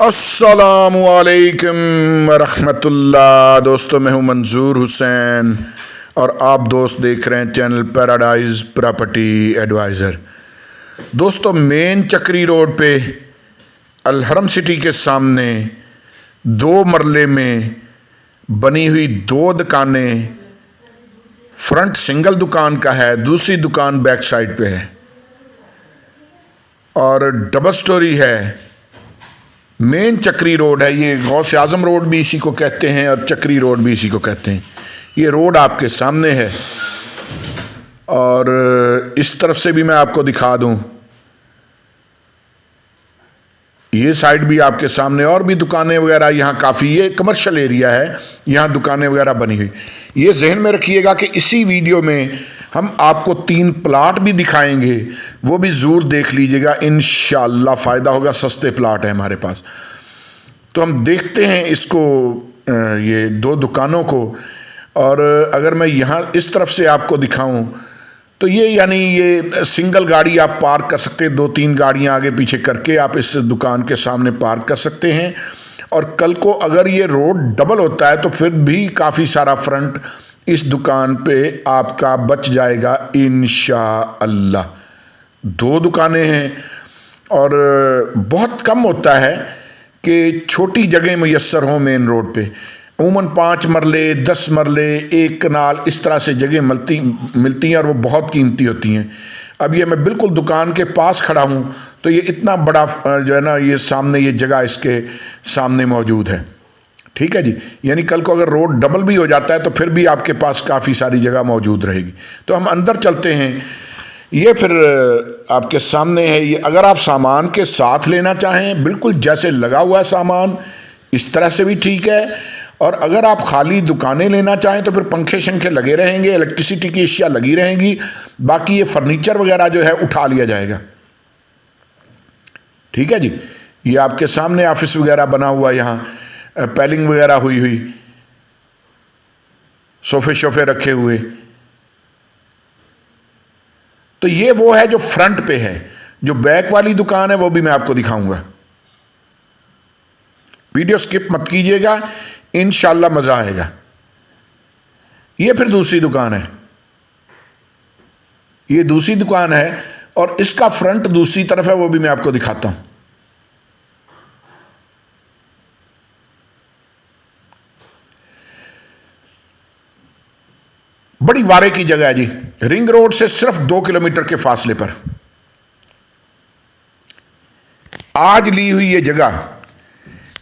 अस्सलामुअलैकुम वरहमतुल्लाह। दोस्तों, मैं हूं मंजूर हुसैन और आप दोस्त देख रहे हैं चैनल पैराडाइज प्रॉपर्टी एडवाइज़र। दोस्तों, मेन चक्री रोड पे अलहरम सिटी के सामने 2 मरले में बनी हुई 2 दुकानें, फ्रंट सिंगल दुकान का है, दूसरी दुकान बैक साइड पे है और डबल स्टोरी है। मेन चक्री रोड है ये। गौसे आजम रोड भी इसी को कहते हैं और चक्री रोड भी इसी को कहते हैं। ये रोड आपके सामने है और इस तरफ से भी मैं आपको दिखा दूं, ये साइड भी आपके सामने और भी दुकानें वगैरह यहाँ काफ़ी, ये कमर्शियल एरिया है, यहाँ दुकानें वगैरह बनी हुई। ये जहन में रखिएगा कि इसी वीडियो में हम आपको 3 प्लाट भी दिखाएंगे, वो भी ज़रूर देख लीजिएगा, इंशाअल्लाह फ़ायदा होगा। सस्ते प्लाट हैं हमारे पास। तो हम देखते हैं इसको, ये 2 दुकानों को। और अगर मैं यहाँ इस तरफ से आपको दिखाऊं तो ये यानी ये सिंगल गाड़ी आप पार्क कर सकते हैं, 2-3 गाड़ियाँ आगे पीछे करके आप इस दुकान के सामने पार्क कर सकते हैं। और कल को अगर ये रोड डबल होता है तो फिर भी काफ़ी सारा फ्रंट इस दुकान पे आपका बच जाएगा इंशाअल्लाह। 2 दुकानें हैं और बहुत कम होता है कि छोटी जगह मुयस्सर हो मेन रोड पे। अमूमन 5 मरले, 10 मरले, 1 कनाल इस तरह से जगह मिलती हैं और वो बहुत कीमती होती हैं। अब ये मैं बिल्कुल दुकान के पास खड़ा हूँ तो ये इतना बड़ा जो है ना, ये सामने ये जगह इसके सामने मौजूद है। ठीक है जी। यानी कल को अगर रोड डबल भी हो जाता है तो फिर भी आपके पास काफ़ी सारी जगह मौजूद रहेगी। तो हम अंदर चलते हैं। ये फिर आपके सामने है। ये अगर आप सामान के साथ लेना चाहें, बिल्कुल जैसे लगा हुआ है सामान, इस तरह से भी ठीक है। और अगर आप खाली दुकानें लेना चाहें तो फिर पंखे शंखे लगे रहेंगे, इलेक्ट्रिसिटी की अशिया लगी रहेंगी। बाकी ये फर्नीचर वगैरह जो है उठा लिया जाएगा। ठीक है जी। ये आपके सामने ऑफिस वगैरह बना हुआ, यहाँ पैलिंग वगैरह हुई, सोफे शोफे रखे हुए। तो ये वो है जो फ्रंट पे है। जो बैक वाली दुकान है वो भी मैं आपको दिखाऊंगा। वीडियो स्किप मत कीजिएगा, इंशाअल्लाह मजा आएगा। ये फिर दूसरी दुकान है। ये दूसरी दुकान है और इसका फ्रंट दूसरी तरफ है, वो भी मैं आपको दिखाता हूं। बड़ी वारे की जगह है जी। रिंग रोड से सिर्फ 2 किलोमीटर के फासले पर आज ली हुई ये जगह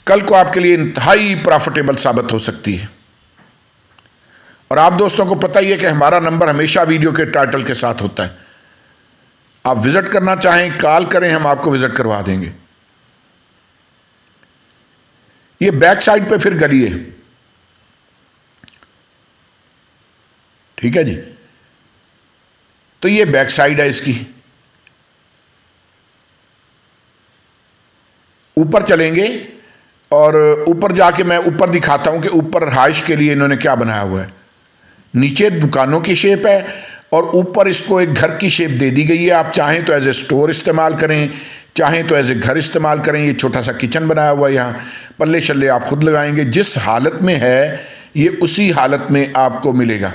कल को आपके लिए इंतहाई प्रॉफिटेबल साबित हो सकती है। और आप दोस्तों को पता ही है कि हमारा नंबर हमेशा वीडियो के टाइटल के साथ होता है। आप विजिट करना चाहें, कॉल करें, हम आपको विजिट करवा देंगे। ये बैक साइड पे फिर गली है। ठीक है जी। तो ये बैक साइड है इसकी। ऊपर चलेंगे और ऊपर जाके मैं ऊपर दिखाता हूं कि ऊपर रहाइश के लिए इन्होंने क्या बनाया हुआ है। नीचे दुकानों की शेप है और ऊपर इसको एक घर की शेप दे दी गई है। आप चाहें तो एज ए स्टोर इस्तेमाल करें, चाहें तो एज ए घर इस्तेमाल करें। ये छोटा सा किचन बनाया हुआ है। यहाँ पल्ले शल्ले आप खुद लगाएंगे। जिस हालत में है ये उसी हालत में आपको मिलेगा।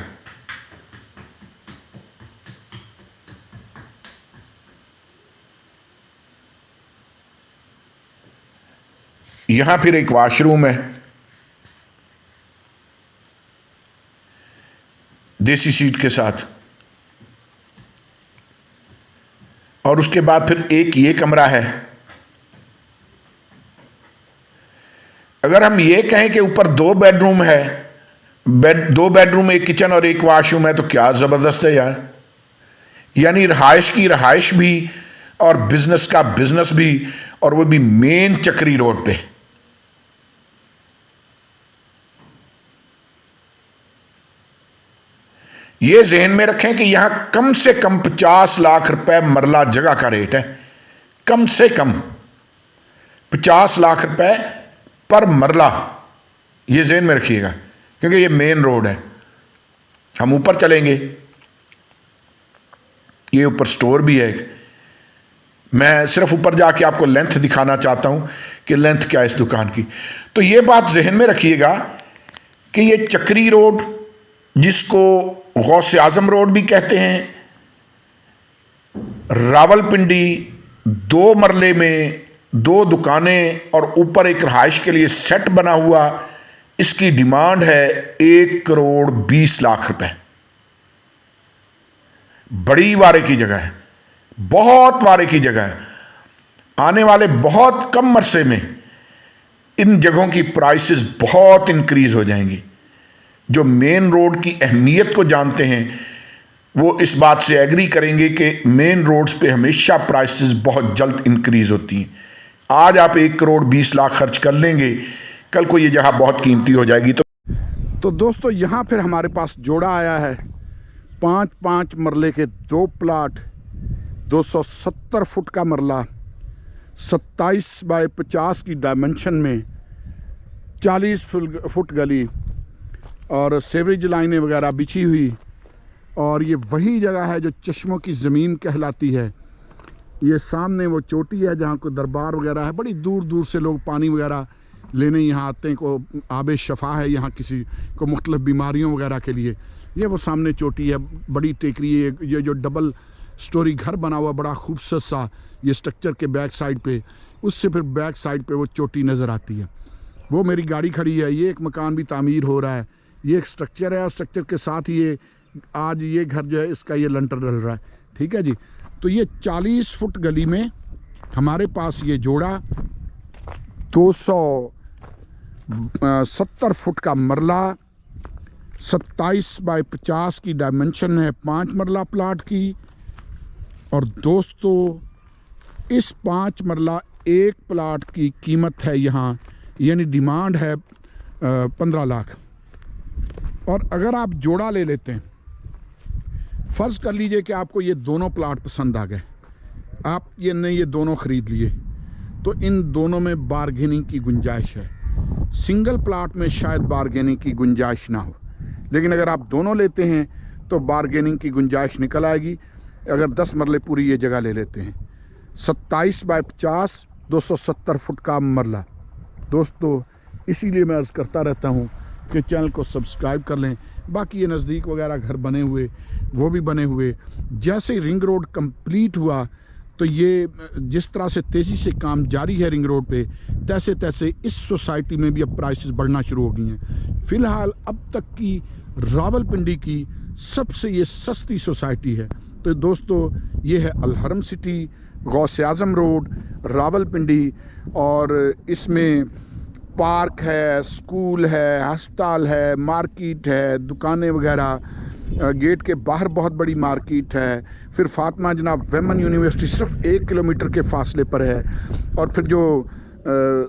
यहां फिर एक वॉशरूम है, देसी सीट के साथ। और उसके बाद फिर एक ये कमरा है। अगर हम ये कहें कि ऊपर 2 बेडरूम है, 2 बेडरूम, एक किचन और एक वॉशरूम है, तो क्या जबरदस्त है यार। यानी रहाइश की रहाइश भी और बिजनेस का बिजनेस भी, और वो भी मेन चक्री रोड पे। ये जहन में रखें कि यहां कम से कम 50 लाख रुपए मरला जगह का रेट है। कम से कम 50 लाख रुपए पर मरला, ये जहन में रखिएगा, क्योंकि ये मेन रोड है। हम ऊपर चलेंगे। ये ऊपर स्टोर भी है। मैं सिर्फ ऊपर जाके आपको लेंथ दिखाना चाहता हूं कि लेंथ क्या है इस दुकान की। तो ये बात जहन में रखिएगा कि ये चक्री रोड, जिसको गौस आजम रोड भी कहते हैं, रावलपिंडी 2 मरले में 2 दुकानें और ऊपर एक रहाइश के लिए सेट बना हुआ, इसकी डिमांड है 1 करोड़ 20 लाख रुपए। बड़ी वारे की जगह है, बहुत वारे की जगह है। आने वाले बहुत कम अरसे में इन जगहों की प्राइसेस बहुत इंक्रीज हो जाएंगी। जो मेन रोड की अहमियत को जानते हैं वो इस बात से एग्री करेंगे कि मेन रोड्स पे हमेशा प्राइसेस बहुत जल्द इंक्रीज होती हैं। आज आप 1 करोड़ 20 लाख खर्च कर लेंगे, कल को ये जगह बहुत कीमती हो जाएगी। तो दोस्तों यहाँ फिर हमारे पास जोड़ा आया है 5-5 मरले के 2 प्लाट, 270 फुट का मरला, 27 बाय 50 की डायमेंशन में, 40 फुट गली और सेवरेज लाइनें वगैरह बिछी हुई। और ये वही जगह है जो चश्मों की ज़मीन कहलाती है। ये सामने वो चोटी है जहाँ कोई दरबार वगैरह है, बड़ी दूर दूर से लोग पानी वगैरह लेने यहाँ आते हैं। को आब शफ़ा है यहाँ किसी को मुख्तलिफ़ बीमारियों वगैरह के लिए। ये वो सामने चोटी है, बड़ी टेकरी है। ये जो डबल स्टोरी घर बना हुआ बड़ा खूबसूरत सा, ये स्ट्रक्चर के बैक साइड पे, उससे फिर बैक साइड पे वो चोटी नज़र आती है। वो मेरी गाड़ी खड़ी है। ये एक मकान भी तामीर हो रहा है। ये एक स्ट्रक्चर है और स्ट्रक्चर के साथ ही ये आज ये घर जो है इसका ये लंटर डल रहा है। ठीक है जी। तो ये 40 फुट गली में हमारे पास ये जोड़ा, 270 फुट का मरला, 27 बाय 50 की डायमेंशन है 5 मरला प्लाट की। और दोस्तों इस 5 मरला 1 प्लाट की कीमत है यहाँ, यानी डिमांड है 15 लाख। और अगर आप जोड़ा ले लेते हैं, फ़र्ज़ कर लीजिए कि आपको ये दोनों प्लाट पसंद आ गए, आप ये दोनों ख़रीद लिए, तो इन दोनों में बारगेनिंग की गुंजाइश है। सिंगल प्लाट में शायद बारगेनिंग की गुंजाइश ना हो, लेकिन अगर आप दोनों लेते हैं तो बारगेनिंग की गुंजाइश निकल आएगी। अगर 10 मरले पूरी ये जगह ले लेते हैं, 27 बाय 50, 270 फुट का मरला। दोस्तों इसीलिए मैं अर्ज़ करता रहता हूँ कि चैनल को सब्सक्राइब कर लें। बाकी ये नज़दीक वगैरह घर बने हुए, वो भी बने हुए। जैसे ही रिंग रोड कंप्लीट हुआ तो ये जिस तरह से तेज़ी से काम जारी है रिंग रोड पे, तैसे तैसे इस सोसाइटी में भी अब प्राइसेस बढ़ना शुरू हो गई हैं। फ़िलहाल अब तक की रावलपिंडी की सबसे ये सस्ती सोसाइटी है। तो दोस्तों ये है अलहरम सिटी, गौस आज़म रोड, रावलपिंडी। और इसमें पार्क है, स्कूल है, अस्पताल है, मार्केट है, दुकानें वगैरह। गेट के बाहर बहुत बड़ी मार्केट है। फिर फातिमा जनाब वेमन यूनिवर्सिटी सिर्फ 1 किलोमीटर के फासले पर है। और फिर जो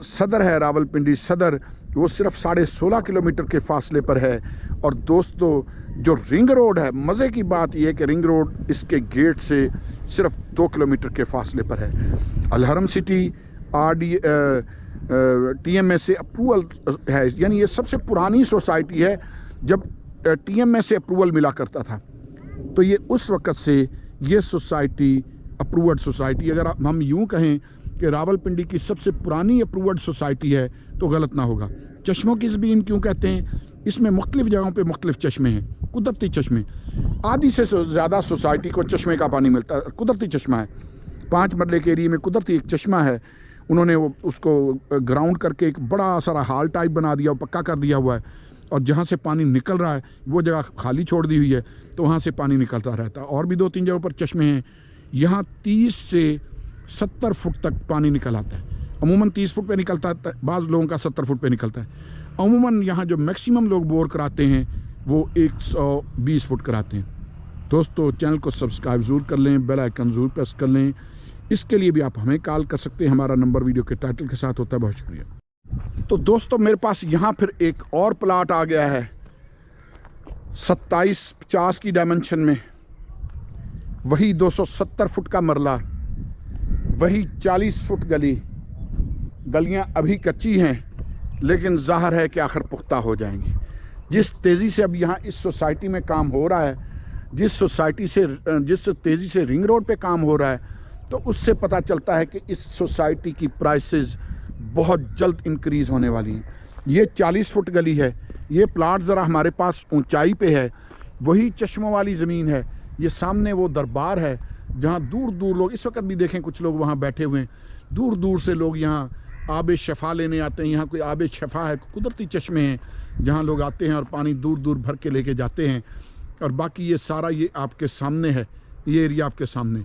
सदर है रावलपिंडी सदर, वो सिर्फ 16.5 किलोमीटर के फासले पर है। और दोस्तों जो रिंग रोड है, मज़े की बात यह है कि रिंग रोड इसके गेट से सिर्फ 2 किलोमीटर के फासले पर है। अलहरम सिटी TMA से अप्रूवल है, यानी ये सबसे पुरानी सोसाइटी है। जब TMA से अप्रूवल मिला करता था तो ये उस वक़्त से ये सोसाइटी अप्रूव्ड सोसाइटी, अगर हम यूँ कहें कि रावलपिंडी की सबसे पुरानी अप्रूव्ड सोसाइटी है तो गलत ना होगा। चश्मों की ज़मीन क्यों कहते हैं? इसमें मुख्तलिफ़ जगहों पे मुख्तलिफ़ चश्मे हैं, कुदरती चश्मे। आधी से ज़्यादा सोसाइटी को चश्मे का पानी मिलता है, कुदरती चश्मा है। 5 मरले के एरिए में कुदरती एक चश्मा है। उन्होंने उसको ग्राउंड करके एक बड़ा सारा हाल टाइप बना दिया, पक्का कर दिया हुआ है। और जहाँ से पानी निकल रहा है वो जगह खाली छोड़ दी हुई है, तो वहाँ से पानी निकलता रहता है। और भी 2-3 जगहों पर चश्मे हैं। यहाँ 30 से 70 फुट तक पानी निकल आता है। अमूमन 30 फुट पे निकलता है, बाज़ लोगों का 70 फुट पे निकलता है। अमूमन यहाँ जो मैक्सिमम लोग बोर कराते हैं वो 120 फुट कराते हैं। दोस्तों चैनल को सब्सक्राइब ज़रूर कर लें, बेल आइकन ज़रूर प्रेस कर लें। इसके लिए भी आप हमें कॉल कर सकते हैं, हमारा नंबर वीडियो के टाइटल के साथ होता है। बहुत शुक्रिया। तो दोस्तों मेरे पास यहाँ फिर एक और प्लाट आ गया है 27-50 की डायमेंशन में, वही 270 फुट का मरला, वही 40 फुट गली। गलियाँ अभी कच्ची हैं लेकिन ज़ाहिर है कि आखिर पुख्ता हो जाएंगी। जिस तेज़ी से अब यहाँ इस सोसाइटी में काम हो रहा है, जिस तेज़ी से रिंग रोड पे काम हो रहा है, तो उससे पता चलता है कि इस सोसाइटी की प्राइसेस बहुत जल्द इंक्रीज़ होने वाली हैं। ये 40 फुट गली है, ये प्लाट ज़रा हमारे पास ऊंचाई पे है, वही चश्मों वाली ज़मीन है। ये सामने वो दरबार है जहाँ दूर दूर लोग, इस वक्त भी देखें कुछ लोग वहाँ बैठे हुए हैं, दूर दूर से लोग यहाँ आब शफ़ा लेने आते हैं। यहाँ कोई आब शफ़ा है, कुदरती चश्मे हैं जहाँ लोग आते हैं और पानी दूर दूर भर के लेके जाते हैं। और बाकी ये सारा ये आपके सामने है, ये एरिया आपके सामने।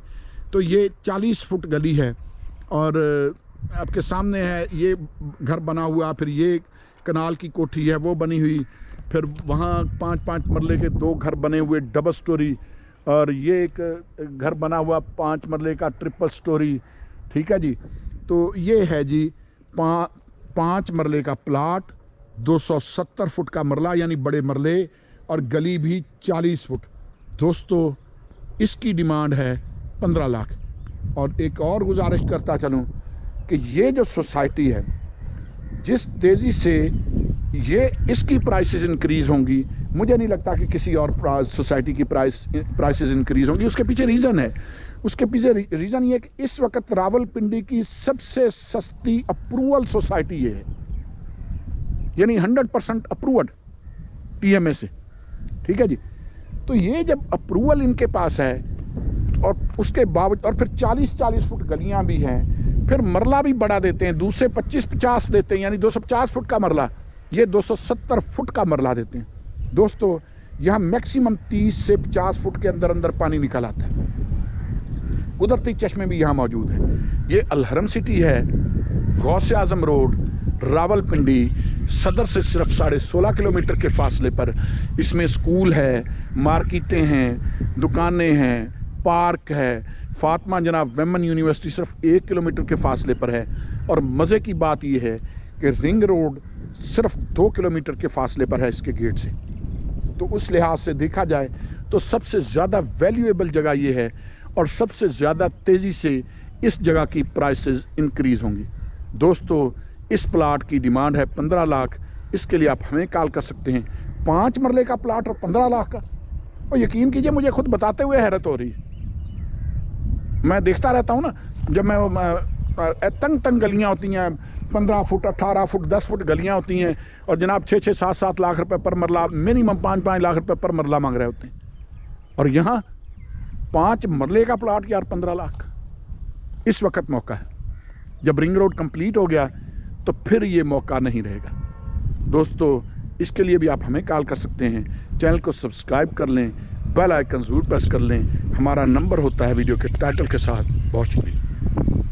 तो ये 40 फुट गली है और आपके सामने है ये घर बना हुआ, फिर ये कनाल की कोठी है वो बनी हुई, फिर वहाँ 5-5 मरले के 2 घर बने हुए डबल स्टोरी, और ये एक घर बना हुआ 5 मरले का ट्रिपल स्टोरी। ठीक है जी। तो ये है जी 5 मरले का प्लाट, 270 फुट का मरला यानी बड़े मरले, और गली भी 40 फुट। दोस्तों इसकी डिमांड है 15 लाख। और एक और गुजारिश करता चलूँ कि ये जो सोसाइटी है, जिस तेज़ी से ये इसकी प्राइसेस इंक्रीज़ होंगी, मुझे नहीं लगता कि किसी और सोसाइटी की प्राइसेस इंक्रीज़ होंगी। उसके पीछे रीज़न है, उसके पीछे रीज़न ये है कि इस वक्त रावलपिंडी की सबसे सस्ती अप्रूवल सोसाइटी ये है, यानी 100% अप्रूवड TMA से। ठीक है जी। तो ये जब अप्रूवल इनके पास है और उसके बावजूद, और फिर 40-40 फुट गलियां भी हैं, फिर मरला भी बड़ा देते हैं, दूसरे 25-50 देते हैं, यानी 250 फुट का मरला, ये 270 फुट का मरला देते हैं। दोस्तों यहाँ मैक्सिमम 30 से 50 फुट के अंदर अंदर पानी निकल आता है। कुदरती चश्मे भी यहाँ मौजूद हैं। ये अलहरम सिटी है, गौसे आजम रोड, रावलपिंडी सदर से सिर्फ 16.5 किलोमीटर के फासले पर। इसमें स्कूल है, मार्केटें हैं, दुकानें हैं, पार्क है। फातिमा जनाब वेमन यूनिवर्सिटी सिर्फ 1 किलोमीटर के फासले पर है। और मज़े की बात यह है कि रिंग रोड सिर्फ 2 किलोमीटर के फासले पर है इसके गेट से। तो उस लिहाज से देखा जाए तो सबसे ज़्यादा वैल्यूएबल जगह ये है और सबसे ज़्यादा तेज़ी से इस जगह की प्राइसेस इंक्रीज़ होंगी। दोस्तों इस प्लाट की डिमांड है 15 लाख। इसके लिए आप हमें कॉल कर सकते हैं। 5 मरले का प्लाट और 15 लाख का, और यकीन कीजिए मुझे खुद बताते हुए हैरत हो रही है। मैं देखता रहता हूँ ना, जब मैं तंग गलियाँ होती हैं, 15 फुट 18 फुट 10 फुट गलियाँ होती हैं, और जनाब 6-6 7-7 लाख रुपए पर मरला, मिनिमम 5-5 लाख रुपए पर मरला मांग रहे होते हैं। और यहाँ 5 मरले का प्लाट यार 15 लाख। इस वक्त मौका है, जब रिंग रोड कंप्लीट हो गया तो फिर ये मौका नहीं रहेगा। दोस्तों इसके लिए भी आप हमें कॉल कर सकते हैं। चैनल को सब्सक्राइब कर लें, बेल आइकन ज़रूर प्रेस कर लें। हमारा नंबर होता है वीडियो के टाइटल के साथ। बहुत शुक्रिया।